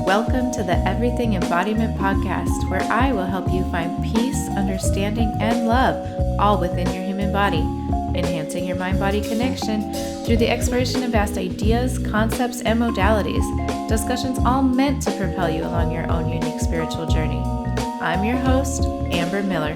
Welcome to the Everything Embodiment podcast, where I will help you find peace, understanding, and love all within your human body, enhancing your mind-body connection through the exploration of vast ideas, concepts, and modalities, discussions all meant to propel you along your own unique spiritual journey. I'm your host, Amber Miller.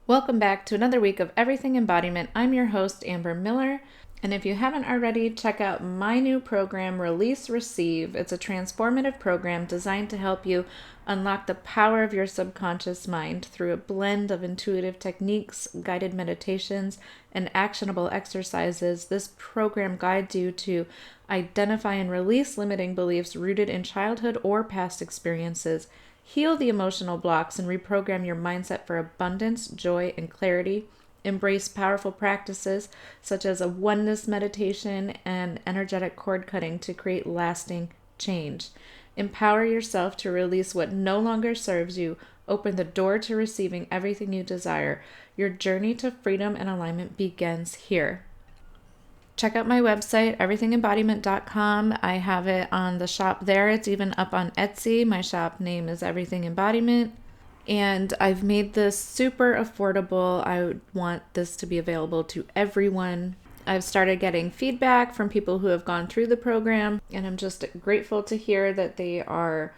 Welcome back to another week of Everything Embodiment. I'm your host, Amber Miller. And if you haven't already, check out my new program, Release Receive. It's a transformative program designed to help you unlock the power of your subconscious mind through a blend of intuitive techniques, guided meditations, and actionable exercises. This program guides you to identify and release limiting beliefs rooted in childhood or past experiences, heal the emotional blocks, and reprogram your mindset for abundance, joy, and clarity. Embrace powerful practices such as a oneness meditation and energetic cord cutting to create lasting change. Empower yourself to release what no longer serves you. Open the door to receiving everything you desire. Your journey to freedom and alignment begins here. Check out my website, everythingembodiment.com. I have it on the shop there. It's even up on Etsy. My shop name is Everything Embodiment. And I've made this super affordable. I want this to be available to everyone. I've started getting feedback from people who have gone through the program, and I'm just grateful to hear that they are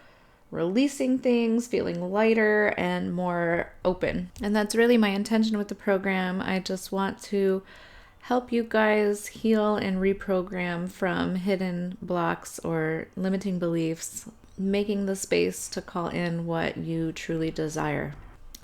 releasing things, feeling lighter and more open. And that's really my intention with the program. I just want to help you guys heal and reprogram from hidden blocks or limiting beliefs, making the space to call in what you truly desire.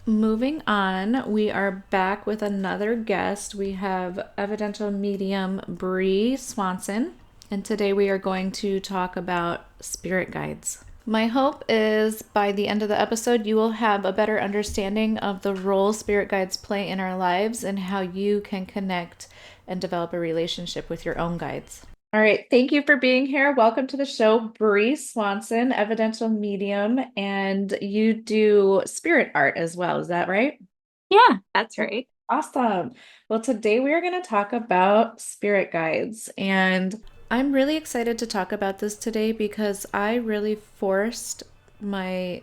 Moving on, we are back with another guest. We have evidential medium Bree Swanson, and today we are going to talk about spirit guides. My hope is by the end of the episode, you will have a better understanding of the role spirit guides play in our lives and how you can connect and develop a relationship with your own guides. All right. Thank you for being here. Welcome to the show, Bree Swanson, evidential medium, and you do spirit art as well. Is that right? Yeah, that's right. Awesome. Well, today we are going to talk about spirit guides, and I'm really excited to talk about this today because I really forced my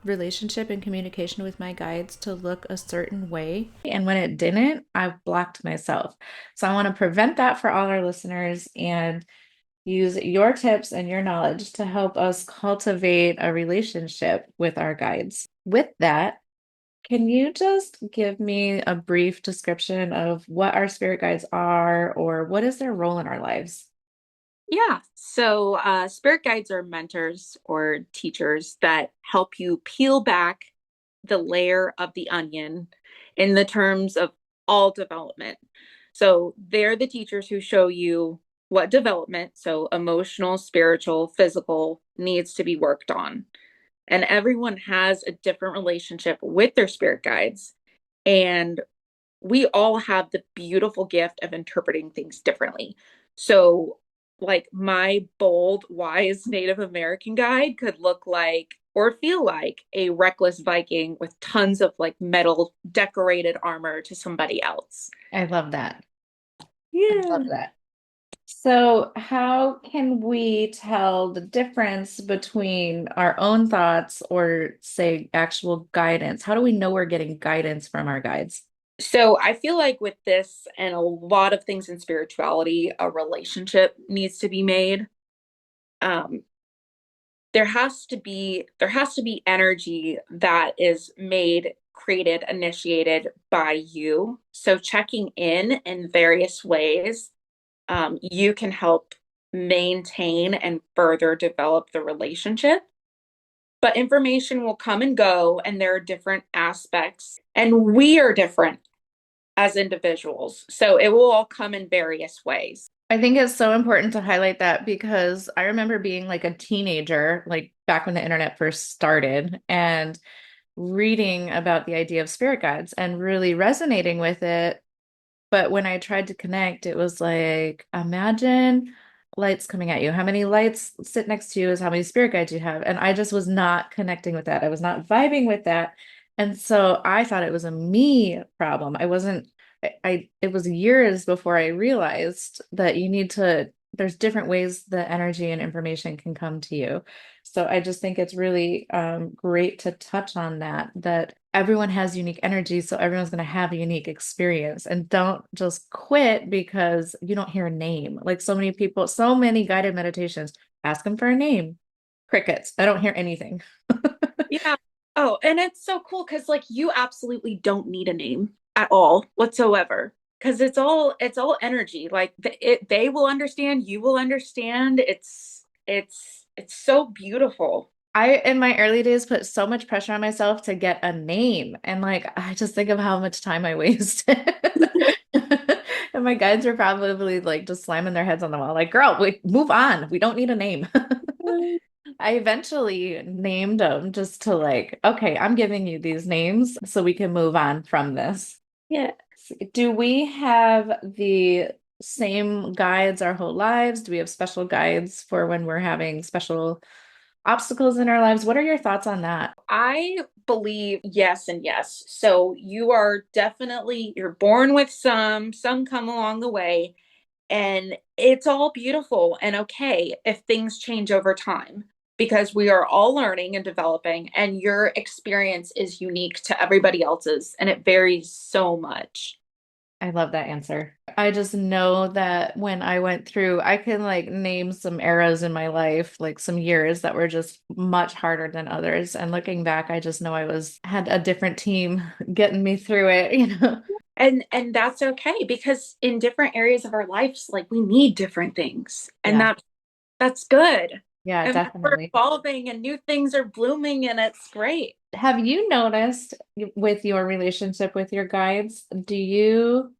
relationship and communication with my guides to look a certain way. And when it didn't, I've blocked myself. So I want to prevent that for all our listeners and use your tips and your knowledge to help us cultivate a relationship with our guides. With that, can you just give me a brief description of what our spirit guides are or what is their role in our lives? Yeah. Spirit guides are mentors or teachers that help you peel back the layer of the onion in the terms of all development. So, they're the teachers who show you what development, so emotional, spiritual, physical, needs to be worked on. And everyone has a different relationship with their spirit guides. And we all have the beautiful gift of interpreting things differently. So, like my bold, wise Native American guide could look like or feel like a reckless Viking with tons of like metal decorated armor to somebody else. I love that. I love Yeah. that. So, how can we tell the difference between our own thoughts or, say, actual guidance? How do we know we're getting guidance from our guides? So I feel like with this and a lot of things in spirituality, a relationship needs to be made. Um, there has to be energy that is made, created, initiated by you. So checking in various ways, you can help maintain and further develop the relationship. But information will come and go, and there are different aspects, and we are different as individuals. So it will all come in various ways. I think it's so important to highlight that because I remember being like a teenager, like back when the internet first started, and reading about the idea of spirit guides and really resonating with it. But when I tried to connect, it was like, imagine lights coming at you. How many lights sit next to you is how many spirit guides you have. And I just was not connecting with that. I was not vibing with that. And so I thought it was a me problem. I wasn't, it was years before I realized that you need to there's different ways the energy and information can come to you. So I just think it's really great to touch on that, that everyone has unique energy, so everyone's going to have a unique experience. And don't just quit because you don't hear a name. Like so many people, so many guided meditations, ask them for a name. Crickets. I don't hear anything. Yeah. Oh, and it's so cool because like you absolutely don't need a name at all whatsoever. Because it's all energy. Like they will understand, you will understand. It's so beautiful. I, in my early days, put so much pressure on myself to get a name. And like, I just think of how much time I wasted. And my guides were probably like just slamming their heads on the wall, like, girl, we move on. We don't need a name. I eventually named them just to like, okay, I'm giving you these names so we can move on from this. Yeah. Do we have the same guides our whole lives? Do we have special guides for when we're having special obstacles in our lives? What are your thoughts on that? I believe yes and yes. So you are definitely you're born with some come along the way, and it's all beautiful and okay if things change over time because we are all learning and developing, and your experience is unique to everybody else's and it varies so much. I love that answer. I just know that when I went through, I can like name some eras in my life, like some years that were just much harder than others. And looking back, I just know I was had a different team getting me through it, you know. And that's okay because in different areas of our lives, like we need different things. And Yeah. that's good. Yeah, And we're definitely. evolving and new things are blooming and it's great. Have you noticed with your relationship with your guides, do you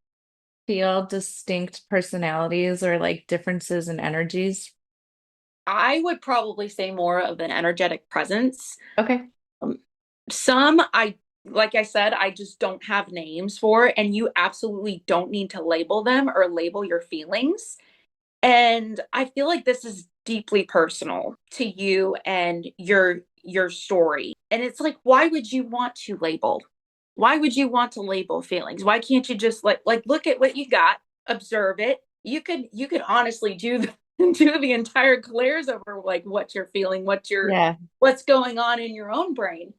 feel distinct personalities or like differences in energies? I would probably say more of an energetic presence. Okay. Um, some like I said, I just don't have names for, and you absolutely don't need to label them or label your feelings. And I feel like this is deeply personal to you and your story. And it's like, why would you want to label? Why would you want to label feelings? Why can't you just like look at what you got, observe it? You could honestly do the do the entire glares over like what you're feeling, Yeah. what's going on in your own brain.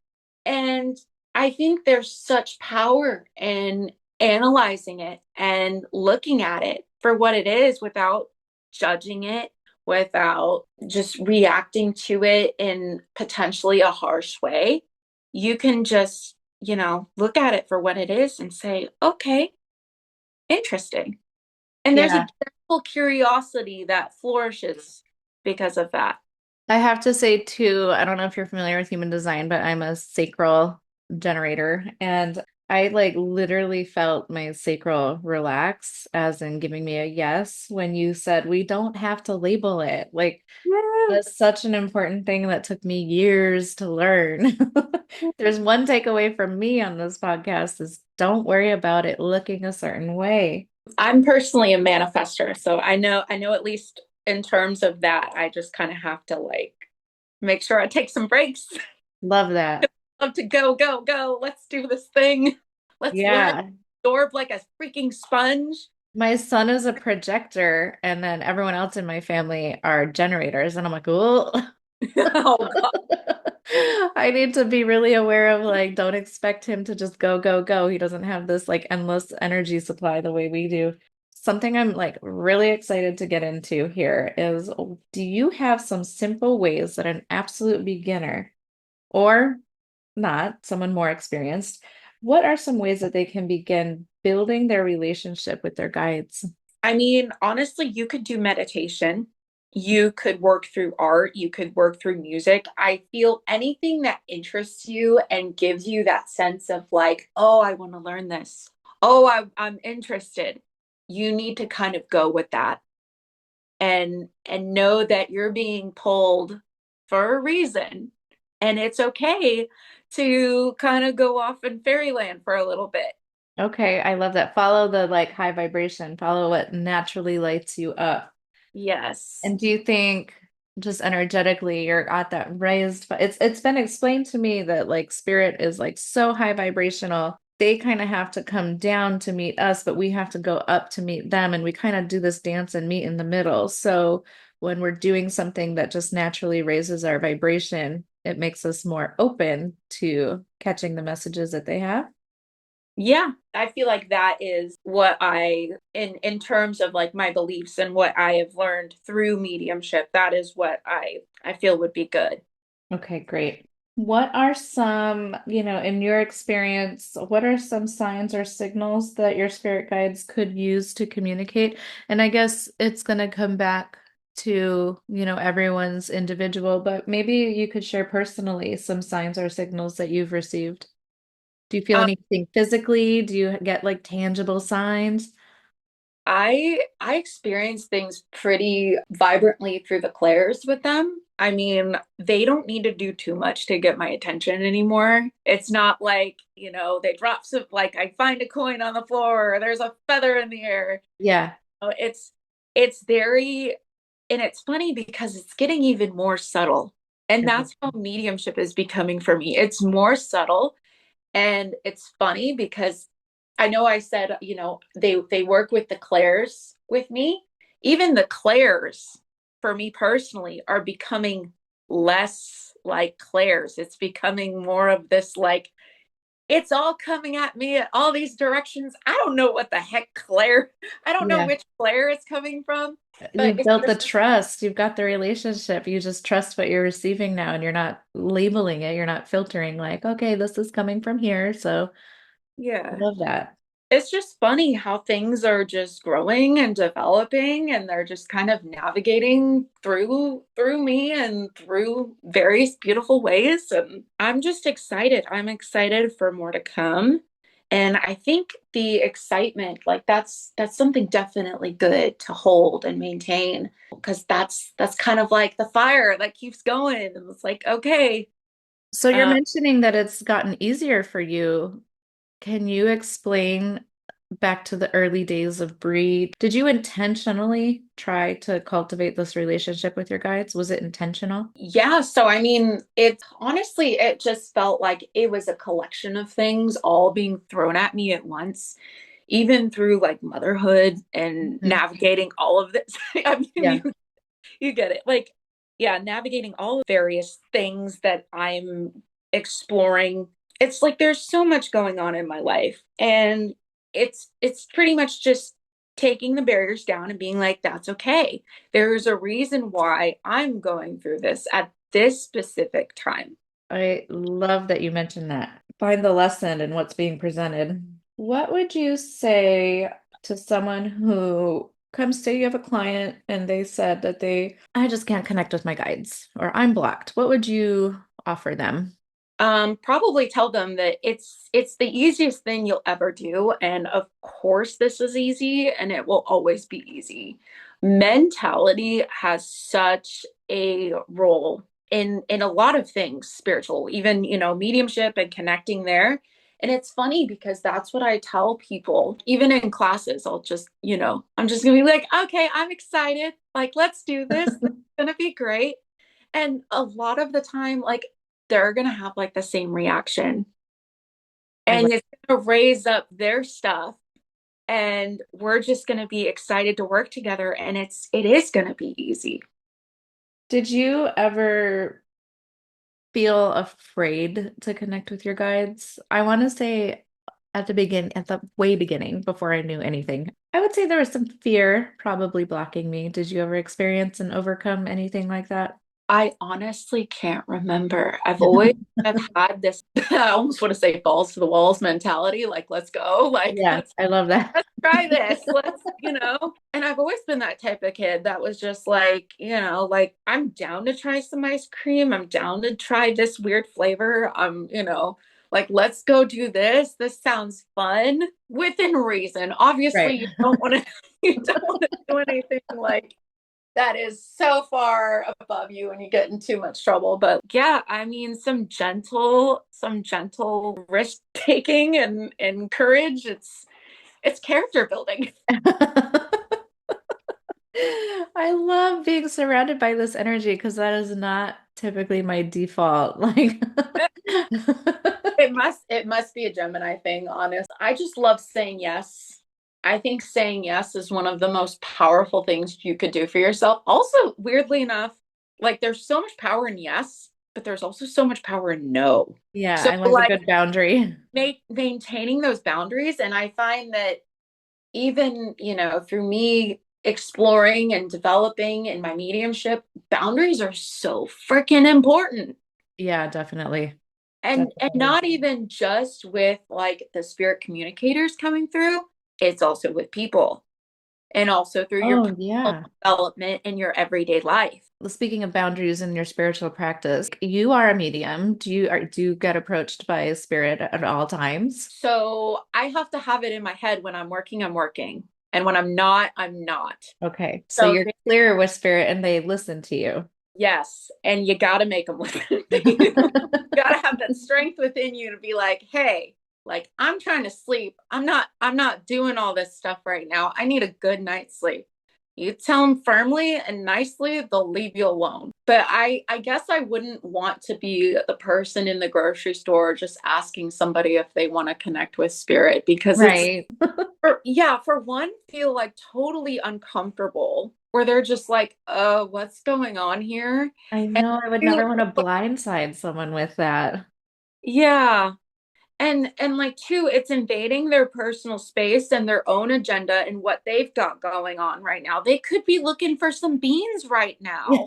And I think there's such power in analyzing it and looking at it for what it is without judging it, without just reacting to it in potentially a harsh way. You can just, look at it for what it is and say, okay, interesting. And there's a Yeah. gentle curiosity that flourishes because of that. I have to say too, I don't know if you're familiar with human design, but I'm a sacral generator and I like literally felt my sacral relax as in giving me a yes when you said we don't have to label it. Like Yeah. that's such an important thing that took me years to learn. There's one takeaway from me on this podcast is don't worry about it looking a certain way. I'm personally a manifester, so I know at least in terms of that, I just kind of have to like make sure I take some breaks. Love that. Love to go, go, go. Let's do this thing. Let's learn, Yeah. absorb like a freaking sponge. My son is a projector, and then everyone else in my family are generators. And I'm like, oh, Oh God. I need to be really aware of like, don't expect him to just go, go, go. He doesn't have this like endless energy supply the way we do. Something I'm like really excited to get into here is do you have some simple ways that an absolute beginner or not, someone more experienced, what are some ways that they can begin building their relationship with their guides? I mean, honestly, you could do meditation. You could work through art. You could work through music. I feel anything that interests you and gives you that sense of like, oh, I want to learn this. Oh, I'm interested. You need to kind of go with that and know that you're being pulled for a reason. And it's okay to kind of go off in fairyland for a little bit. Okay, I love that. Follow the like high vibration, follow what naturally lights you up. Yes. And do you think just energetically you're at that raised, it's been explained to me that like spirit is like so high vibrational they kind of have to come down to meet us, but we have to go up to meet them. And we kind of do this dance and meet in the middle. So when we're doing something that just naturally raises our vibration, it makes us more open to catching the messages that they have. Yeah, I feel like that is what in terms of like my beliefs and what I have learned through mediumship, that is what I feel would be good. Okay, great. What are some, in your experience, what are some signs or signals that your spirit guides could use to communicate? And I guess it's going to come back to, everyone's individual, but maybe you could share personally some signs or signals that you've received. Do you feel Um, anything physically? Do you get like tangible signs? I experience things pretty vibrantly through the clairs with them. I mean, they don't need to do too much to get my attention anymore. It's not like, they drop some, like I find a coin on the floor or there's a feather in the air. Yeah. It's very, and it's funny because it's getting even more subtle. And that's how mediumship is becoming for me. It's more subtle. And it's funny because I know I said, they work with the clairs with me. Even the clairs, for me personally, are becoming less like clairs. It's becoming more of this like it's all coming at me at all these directions. I don't know what the heck Claire. I don't know Yeah. which Claire it's coming from, but You've it's built the just trust, you've got the relationship. You just trust what you're receiving now and you're not labeling it. You're not filtering like, okay, this is coming from here. So I yeah. love that. It's just funny how things are just growing and developing and they're just kind of navigating through me and through various beautiful ways and I'm just excited. I'm excited for more to come. And I think the excitement, like that's something definitely good to hold and maintain because that's kind of like the fire that keeps going. And it's like, okay, So you're uh, mentioning that it's gotten easier for you. Can you explain back to the early days of Bree? Did you intentionally try to cultivate this relationship with your guides? Was it intentional? yeah, so I mean, it honestly, it just felt like it was a collection of things all being thrown at me at once, even through like motherhood and Mhm. navigating all of this. I mean, Yeah. you get it. Like, yeah, navigating all the various things that I'm exploring. It's like there's so much going on in my life, and it's pretty much just taking the barriers down and being like, that's okay. There's a reason why I'm going through this at this specific time. I love that you mentioned that. Find the lesson in what's being presented. What would you say to someone who comes to you have a client and they said that I just can't connect with my guides or I'm blocked? What would you offer them? Probably tell them that it's the easiest thing you'll ever do, and of course this is easy, and it will always be easy. Mentality has such a role in a lot of things spiritual, even mediumship and connecting there. And it's funny because that's what I tell people, even in classes. I'll just, I'm just gonna be like, okay, I'm excited. Like, let's do this. This is gonna be great. And a lot of the time, like they're going to have like the same reaction I and love. it's going to raise up their stuff and we're just going to be excited to work together and it is going to be easy. Did you ever feel afraid to connect with your guides? I want to say at the way beginning, before I knew anything, I would say there was some fear probably blocking me. Did you ever experience and overcome anything like that? I honestly can't remember. I've always have had this I almost want to say balls to the walls mentality, like let's go, like Yeah, I love that. let's try this. And I've always been that type of kid that was just like, like I'm down to try some ice cream. I'm down to try this weird flavor. Like let's go do this. This sounds fun within reason. Obviously, Right. you don't want to you don't want to do anything like that is so far above you and you get in too much trouble. But yeah, I mean some gentle risk taking and courage. It's character building. I love being surrounded by this energy because that is not typically my default. Like, It must be a Gemini thing, honest. I just love saying yes. I think saying yes is one of the most powerful things you could do for yourself. Also, weirdly enough, like there's so much power in yes, but there's also so much power in no. Yeah, So I like a like good boundary. maintaining those boundaries, and I find that even, through me exploring and developing in my mediumship, boundaries are so freaking important. Yeah, definitely. And Definitely. not even just with like the spirit communicators coming through, it's also with people and also through your Oh, personal yeah. development in your everyday life. Speaking of boundaries in your spiritual practice, you are a medium. Do you get approached by a spirit at all times? So I have to have it in my head when I'm working, I'm working. And when I'm not, I'm not. Okay. So So you're clear with spirit and they listen to you. yes, and you got to make them listen to you. You got to have that strength within you to be like, hey, like I'm trying to sleep. I'm not doing all this stuff right now. I need a good night's sleep. You tell them firmly and nicely, they'll leave you alone. But I guess I wouldn't want to be the person in the grocery store just asking somebody if they want to connect with spirit, because it's Right. for one, feel like totally uncomfortable where they're just like, what's going on here? I And know I would two, never want to blindside someone with that. yeah. And like two, it's invading their personal space and their own agenda and what they've got going on right now. They could be looking for some beans right Yeah. now.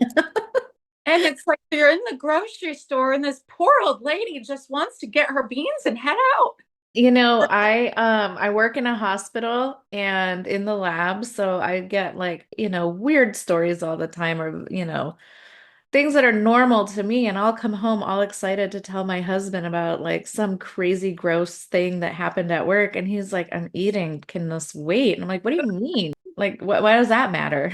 And it's like you're in the grocery store and this poor old lady just wants to get her beans and head out. I work in a hospital and in the lab, so I get like, weird stories all the time or, things that are normal to me, and I'll come home all excited to tell my husband about like some crazy gross thing that happened at work, and he's like, I'm eating, can this wait? And I'm like, what do you mean? Like, why does that matter?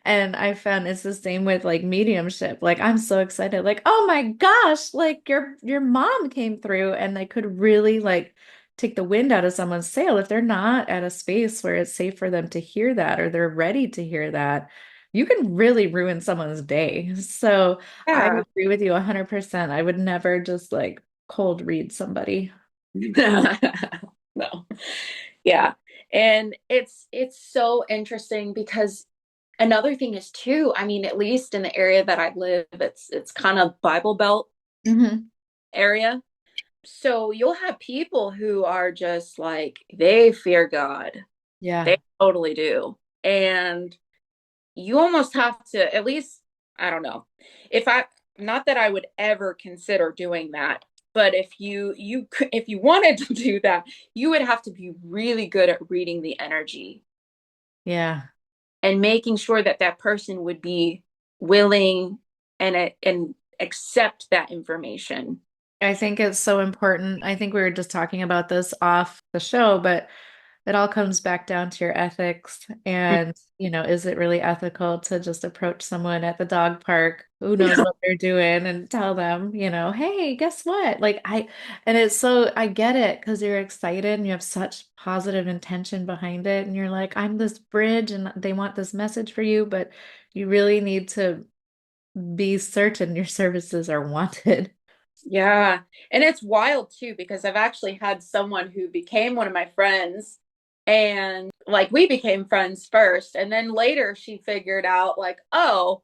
And I found it's the same with like mediumship. Like, I'm so excited, like, oh my gosh, like your mom came through, and they could really like take the wind out of someone's sail if they're not at a space where it's safe for them to hear that or they're ready to hear that. You can really ruin someone's day. So I Yeah. agree with you 100%. I would never just like cold read somebody. No. Yeah. And it's so interesting because another thing is too, I mean, at least in the area that I live, it's kind of Bible Belt Hmm. area. So you'll have people who are just like they fear God. Yeah. They totally do. And you almost have to, at least, I don't know. If I Not that I would ever consider doing that, but if you wanted to do that, you would have to be really good at reading the energy Yeah. and making sure that that person would be willing and accept that information. I think it's so important. I think we were just talking about this off the show, but it all comes back down to your ethics. And, is it really ethical to just approach someone at the dog park who knows what they're doing and tell them, hey, guess what? And it's so, I get it because you're excited and you have such positive intention behind it. And you're like, I'm this bridge and they want this message for you, but you really need to be certain your services are wanted. Yeah. And it's wild too, because I've actually had someone who became one of my friends, and like we became friends first. And then later she figured out like, oh,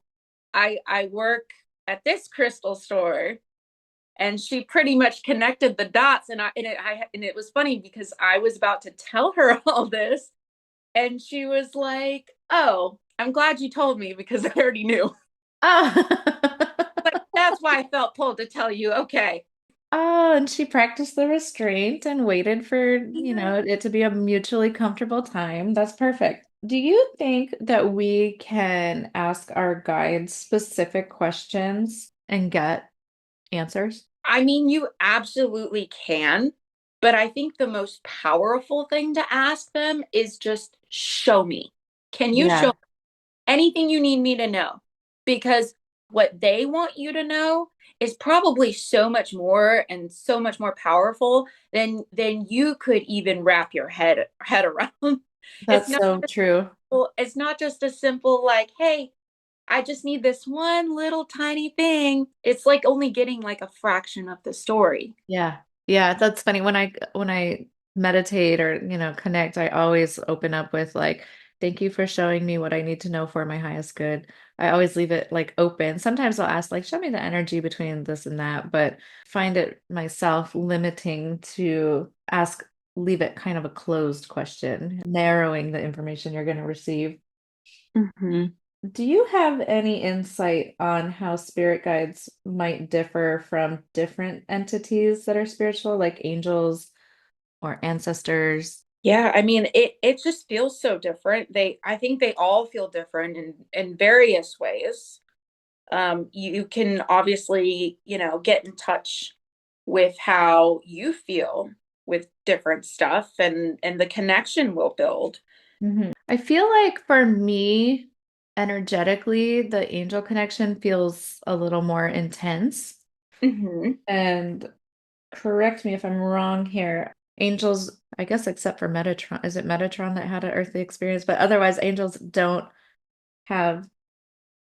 I work at this crystal store. And she pretty much connected the dots. And it was funny because I was about to tell her all this. And she was like, oh, I'm glad you told me because I already knew. Oh. Like that's why I felt pulled to tell you, okay. Oh, and she practiced the restraint and waited for, Yeah. it to be a mutually comfortable time. That's perfect. Do you think that we can ask our guides specific questions and get answers? I mean, you absolutely can, but I think the most powerful thing to ask them is just show me. Can you show Yeah, me anything you need me to know? Because what they want you to know is probably so much more and so much more powerful than you could even wrap your head around. It's that's not so true. it's not just a simple like, hey, I just need this one little tiny thing. It's like only getting like a fraction of the story. Yeah. Yeah, that's funny. When I meditate or, connect, I always open up with like, thank you for showing me what I need to know for my highest good. I always leave it like open. Sometimes I'll ask like, show me the energy between this and that, but find it myself limiting to ask, leave it kind of a closed question, narrowing the information you're going to receive. Hmm. Do you have any insight on how spirit guides might differ from different entities that are spiritual, like angels or ancestors? Yeah, I mean, it just feels so different. I think they all feel different in various ways. You can obviously, get in touch with how you feel with different stuff, and the connection will build. I feel like for me, energetically, the angel connection feels a little more intense. Hmm. And correct me if I'm wrong here. Angels, I guess, except for Metatron, is it Metatron that had an earthly experience? But otherwise, angels don't have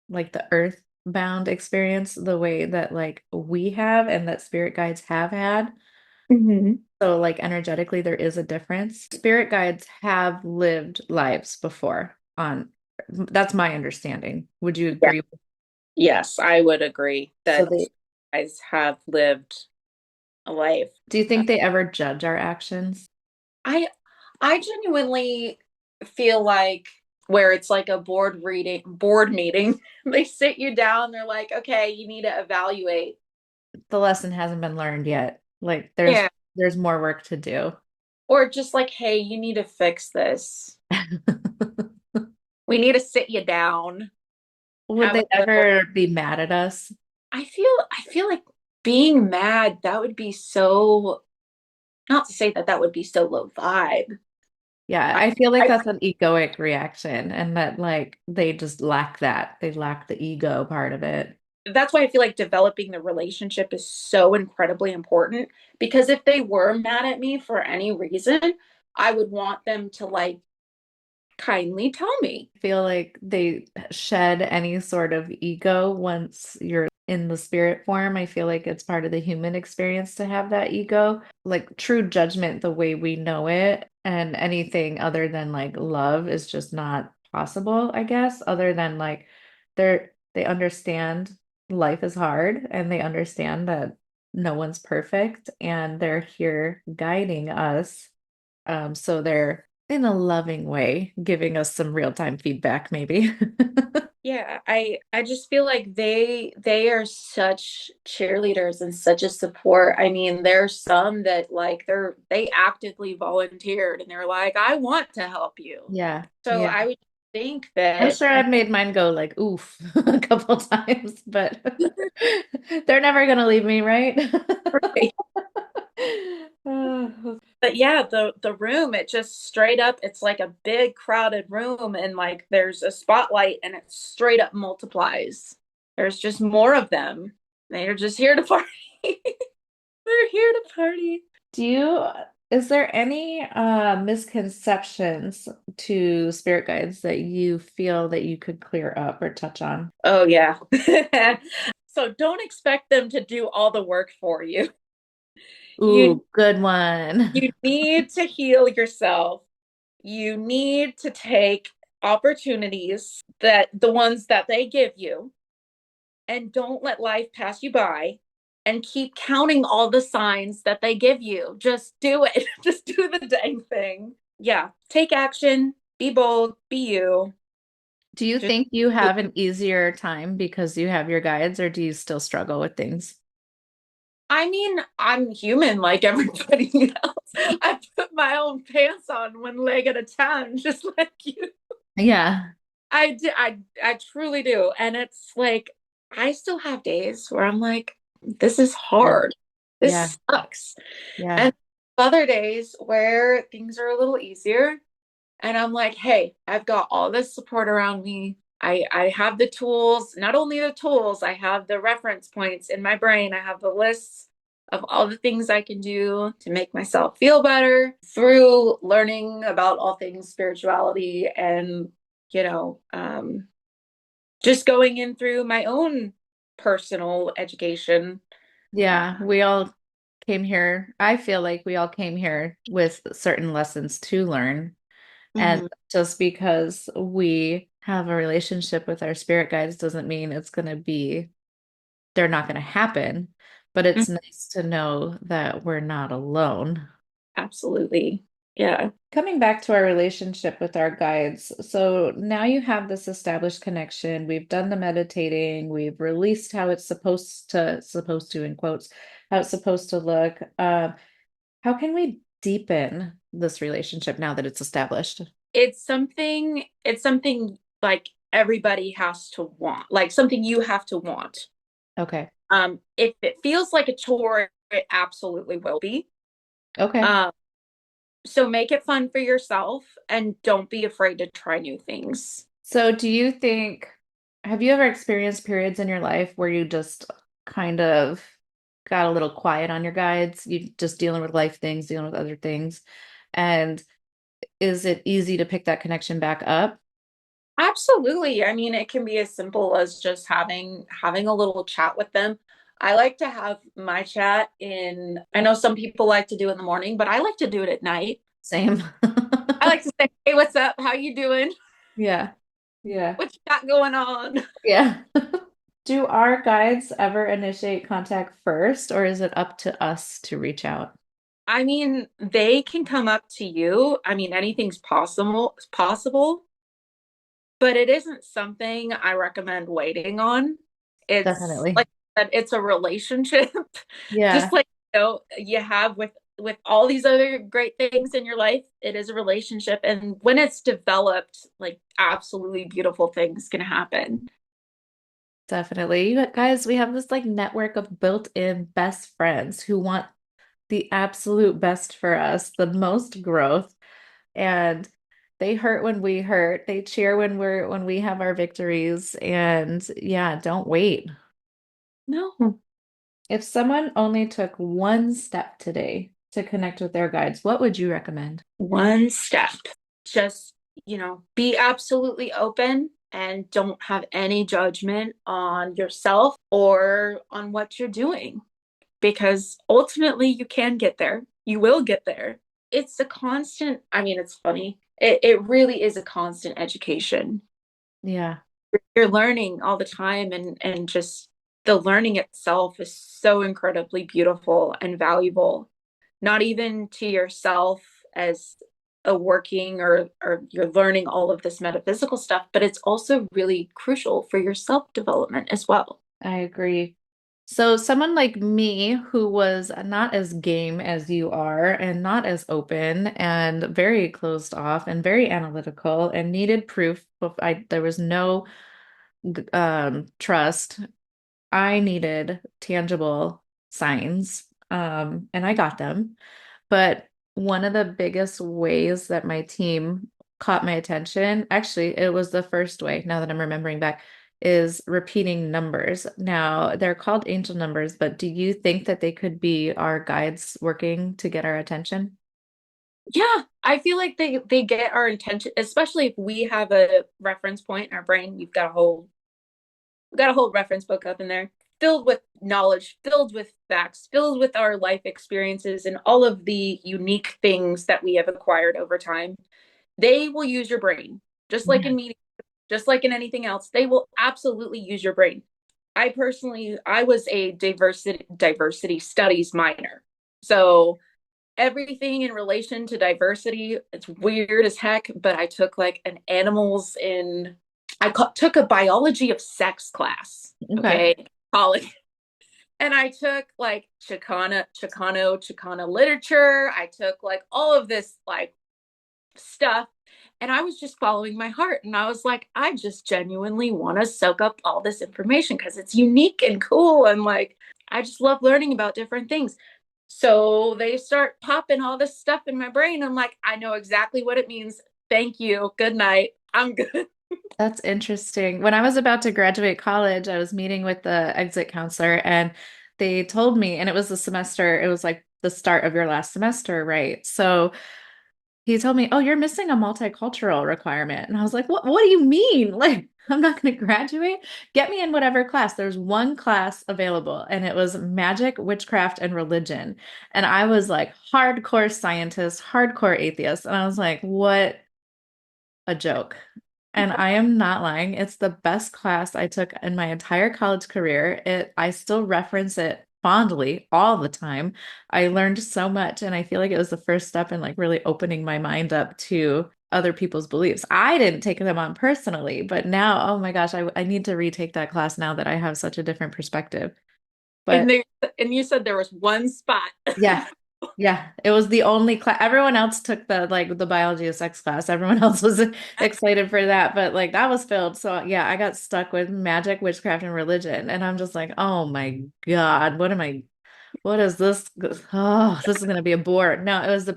like the earthbound experience the way that like we have and that spirit guides have had. Hmm. So like energetically there is a difference. Spirit guides have lived lives before on that's my understanding. Would you Yeah. agree? Yes, I would agree So that they guys have lived a life. do you think they ever judge our actions? I I genuinely feel like where it's like a board meeting, they sit you down, they're like, okay, you need to evaluate. The lesson hasn't been learned yet. Like Yeah. there's more work to do. Or just like, hey, you need to fix this. We need to sit you down, Would have a they little. ever be mad at us? I feel like being mad, that would be so, not to say that that would be so low vibe. Yeah, I, I feel like I that's an egoic reaction and that like they just lack that. They lack the ego part of it. that's why I feel like developing the relationship is so incredibly important, because if they were mad at me for any reason, I would want them to like kindly tell me. Feel like they shed any sort of ego once you're in the spirit form. I feel like it's part of the human experience to have that ego. Like true judgment, the way we know it, and anything other than like love is just not possible, I guess, other than like they understand life is hard and they understand that no one's perfect and they're here guiding us so they're in a loving way giving us some real-time feedback, maybe. Yeah, I just feel like they are such cheerleaders and such a support. I mean, there's some that like they actively volunteered and they're like, I want to help you. Yeah, So yeah. I would think I'm that sure I've made mine go like oof a couple times, but they're never gonna leave me, right? Oh, but yeah, the room, it just straight up, it's like a big crowded room, and like there's a spotlight and it straight up multiplies. There's just more of them. They're just here to party. They're here to party. do you, is there any misconceptions to spirit guides that you feel that you could clear up or touch on? Oh yeah. So don't expect them to do all the work for you. You Ooh, good one. you need to heal yourself. You need to take opportunities, that the ones that they give you, and don't let life pass you by, and keep counting all the signs that they give you. Just do it. Just do the dang thing. Yeah, take action, be bold, be you. Do you Just think you do. have an easier time because you have your guides, or do you still struggle with things? I mean, I'm human like everybody else. I put my own pants on one leg at a time, just like you. Yeah, I do, I truly do. And it's like I still have days where I'm like, this is yeah, hard. yeah, This sucks. yeah, And other days where things are a little easier, and I'm like, hey, I've got all this support around me. I have the tools, not only the tools, I have the reference points in my brain. I have the lists of all the things I can do to make myself feel better through learning about all things spirituality, and, you know, just going in through my own personal education. yeah. We all came here, I feel like we all came here with certain lessons to learn. And Hmm. just because we have a relationship with our spirit guides doesn't mean they're not going to happen. But it's nice to know that we're not alone. Absolutely. Yeah. Coming back to our relationship with our guides, so now you have this established connection. We've done the meditating, we've released how it's supposed to in quotes, how it's supposed to look. How can we deepen this relationship now that it's established? It's something like everybody has to want, like something you have to want. Okay. If it feels like a chore, it absolutely will be. Okay. Um, so make it fun for yourself and don't be afraid to try new things. So do you think, have you ever experienced periods in your life where you just kind of got a little quiet on your guides? You just dealing with life things, dealing with other things. And is it easy to pick that connection back up? Absolutely. I mean, it can be as simple as just having a little chat with them. I like to have my chat in, I know some people like to do it in the morning, but I like to do it at night. Same. I like to say, "Hey, what's up? How you doing? Yeah. Yeah. What you got going on?" Yeah. Do our guides ever initiate contact first, or is it up to us to reach out? I mean, they can come up to you. I mean, anything's possible, but it isn't something I recommend waiting on. It's Definitely. like I said, it's a relationship, just Yeah, like you have with all these other great things in your life. It is a relationship, and when it's developed, like absolutely beautiful things can happen. definitely. You guys, we have this like network of built-in best friends who want the absolute best for us, the most growth, and they hurt when we hurt. They cheer when we have our victories, and yeah, don't wait. No, If someone only took one step today to connect with their guides, what would you recommend? one step. Just, be absolutely open and don't have any judgment on yourself or on what you're doing because ultimately you can get there. You will get there. It's a constant, I mean, it's funny. It really is a constant education. Yeah, You're learning all the time and just the learning itself is so incredibly beautiful and valuable, not even to yourself as a working or you're learning all of this metaphysical stuff, but it's also really crucial for your self development as well. I agree. So, someone like me who was not as game as you are, and not as open, and very closed off, and very analytical, and needed proof. There was no trust. I needed tangible signs, and I got them. But one of the biggest ways that my team caught my attention, actually, it was the first way, now that I'm remembering back, is repeating numbers. Now, they're called angel numbers, but do you think that they could be our guides working to get our attention? Yeah, I feel like they get our attention, especially if we have a reference point in our brain. We've got a whole reference book up in there filled with knowledge, filled with facts, filled with our life experiences and all of the unique things that we have acquired over time. They will use your brain, just like Yeah. in media, just like in anything else. They will absolutely use your brain. I was a diversity studies minor. So everything in relation to diversity, it's weird as heck, but I took like an animals in took a biology of sex class, Okay. okay, college. And I took like Chicano literature. I took like all of this like stuff. And I was just following my heart. And I was like, I just genuinely want to soak up all this information because it's unique and cool. And like, I just love learning about different things. So they start popping all this stuff in my brain. I'm like, I know exactly what it means. Thank you. Good night. I'm good. That's interesting. When I was about to graduate college, I was meeting with the exit counselor and they told me, and it was the semester, it was like the start of your last semester, right? So he told me, "Oh, you're missing a multicultural requirement." And I was like, "What do you mean?" Like, I'm not going to graduate. Get me in whatever class. There's one class available, and it was magic, witchcraft, and religion. And I was like hardcore scientist, hardcore atheist. And I was like, what a joke. And I am not lying. It's the best class I took in my entire college career. I still reference it fondly all the time. I learned so much, and I feel like it was the first step in like really opening my mind up to other people's beliefs. I didn't take them on personally, but now, oh my gosh, I need to retake that class now that I have such a different perspective. And But they and you said there was one spot. yeah. Yeah, it was the only class. Everyone else took the biology of sex class. Everyone else was excited for that, but like that was filled. So yeah, I got stuck with magic, witchcraft, and religion. And I'm just like, oh my God, what is this? Oh, this is gonna be a bore. No, it was the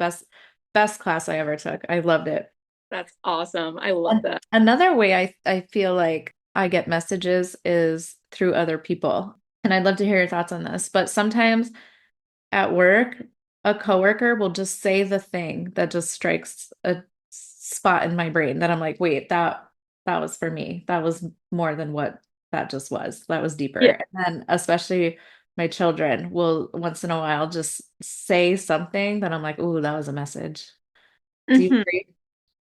best class I ever took. I loved it. That's awesome. I love And that. another way I feel like I get messages is through other people. And I'd love to hear your thoughts on this, but sometimes at work, a coworker will just say the thing that just strikes a spot in my brain that I'm like, wait, that was for me. That was more than what that just was. That was deeper. Yeah. And then especially my children will once in a while just say something that I'm like, ooh, that was a message. Do you Mhm. agree?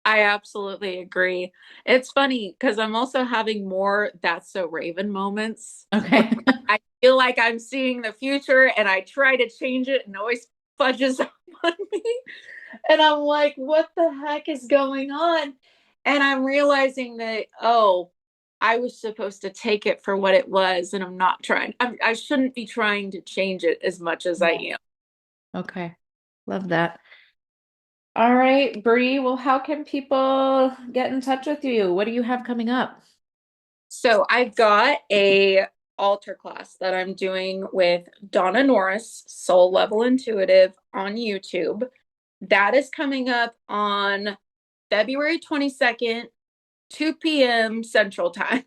I absolutely agree. It's funny because I'm also having more "That's So Raven" moments where Okay. I feel like I'm seeing the future and I try to change it and always fudges up on me. And I'm like, what the heck is going on? And I'm realizing that, oh, I was supposed to take it for what it was, and I'm not trying. I shouldn't be trying to change it as much as I Yeah. am. Okay. Love that. All right, Bree. Well, how can people get in touch with you? What do you have coming up? So I've got a altar class that I'm doing with Donna Norris, Soul Level Intuitive on YouTube. That is coming up on February 22nd, 2 p.m. Central Time.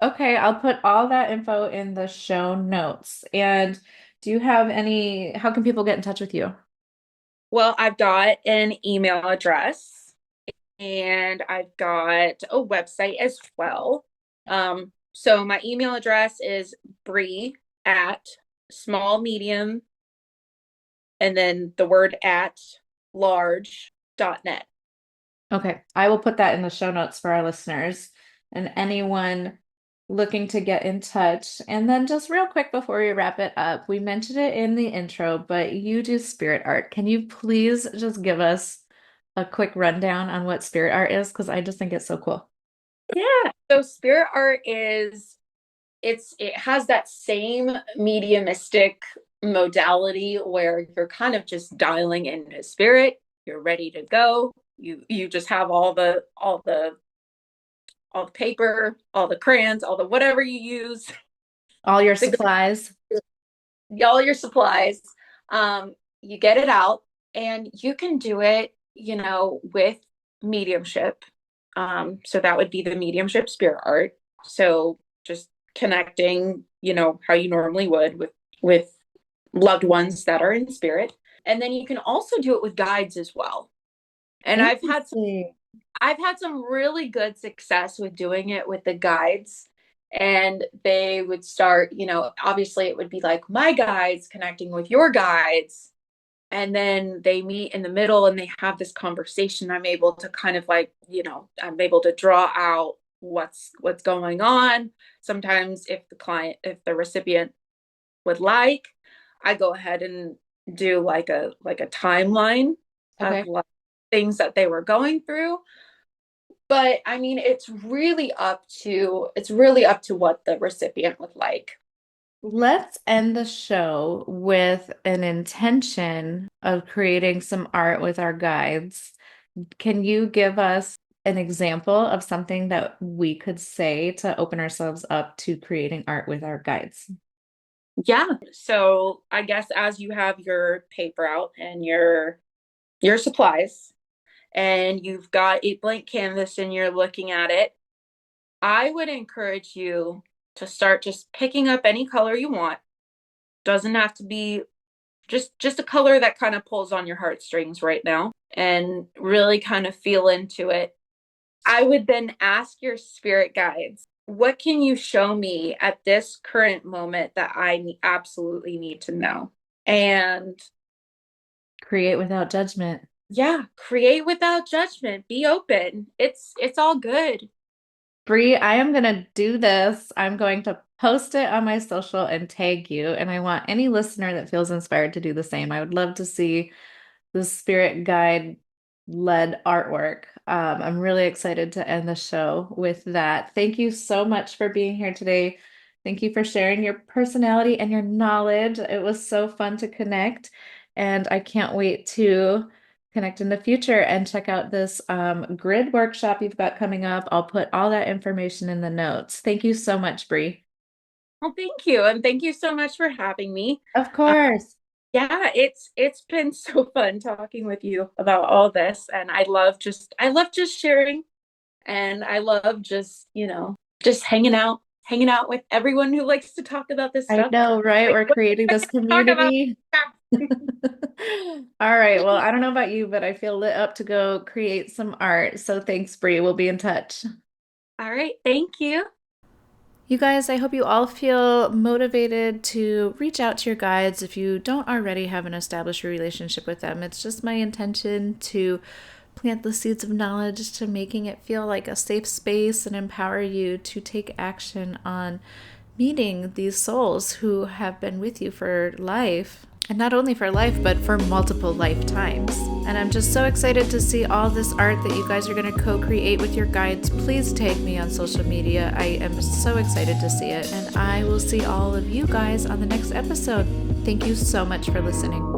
Okay, I'll put all that info in the show notes. And do you have how can people get in touch with you? Well, I've got an email address and I've got a website as well. So my email address is Bree at small medium and then the word at large.net. Okay, I will put that in the show notes for our listeners and anyone looking to get in touch. And then just real quick before we wrap it up, we mentioned it in the intro, but you do spirit art. Can you please just give us a quick rundown on what spirit art is? Because I just think it's so cool. Yeah. So spirit art is it has that same mediumistic modality where you're kind of just dialing into spirit, you're ready to go. You just have all the paper, all the crayons, all the whatever you use, All your the, supplies. all your supplies. You get it out and you can do it, with mediumship. So that would be the mediumship spirit art. So just connecting, how you normally would with loved ones that are in spirit. And then you can also do it with guides as well. And Interesting. I've had some really good success with doing it with the guides. And they would start, obviously it would be like my guides connecting with your guides. And then they meet in the middle and they have this conversation. I'm able to kind of like, I'm able to draw out what's going on. Sometimes if the recipient would like, I go ahead and do like a timeline of Okay. like things that they were going through. But I mean, it's really up to what the recipient would like. Let's end the show with an intention of creating some art with our guides. Can you give us an example of something that we could say to open ourselves up to creating art with our guides? Yeah. So I guess as you have your paper out and your supplies and you've got a blank canvas and you're looking at it, I would encourage you to start just picking up any color you want. Doesn't have to be just a color that kind of pulls on your heartstrings right now and really kind of feel into it. I would then ask your spirit guides, what can you show me at this current moment that I absolutely need to know? And Create without judgment. yeah, create without judgment. Be open. It's all good. Bree, I am going to do this. I'm going to post it on my social and tag you. And I want any listener that feels inspired to do the same. I would love to see the spirit guide led artwork. I'm really excited to end the show with that. Thank you so much for being here today. Thank you for sharing your personality and your knowledge. It was so fun to connect, and I can't wait to connect in the future and check out this grid workshop you've got coming up. I'll put all that information in the notes. Thank you so much, Bree. Well, thank you. And thank you so much for having me. Of Uh, course. yeah, it's been so fun talking with you about all this. And I love just sharing, and I love just, just hanging out with everyone who likes to talk about this I stuff. know, right? Like, We're what creating do I this talk about? community. All right. Well, I don't know about you, but I feel lit up to go create some art. So thanks, Bree. We'll be in touch. All right, thank you. You guys, I hope you all feel motivated to reach out to your guides if you don't already have an established relationship with them. It's just my intention to plant the seeds of knowledge to making it feel like a safe space and empower you to take action on meeting these souls who have been with you for life. And not only for life, but for multiple lifetimes. And I'm just so excited to see all this art that you guys are going to co-create with your guides. Please tag me on social media. I am so excited to see it. And I will see all of you guys on the next episode. Thank you so much for listening.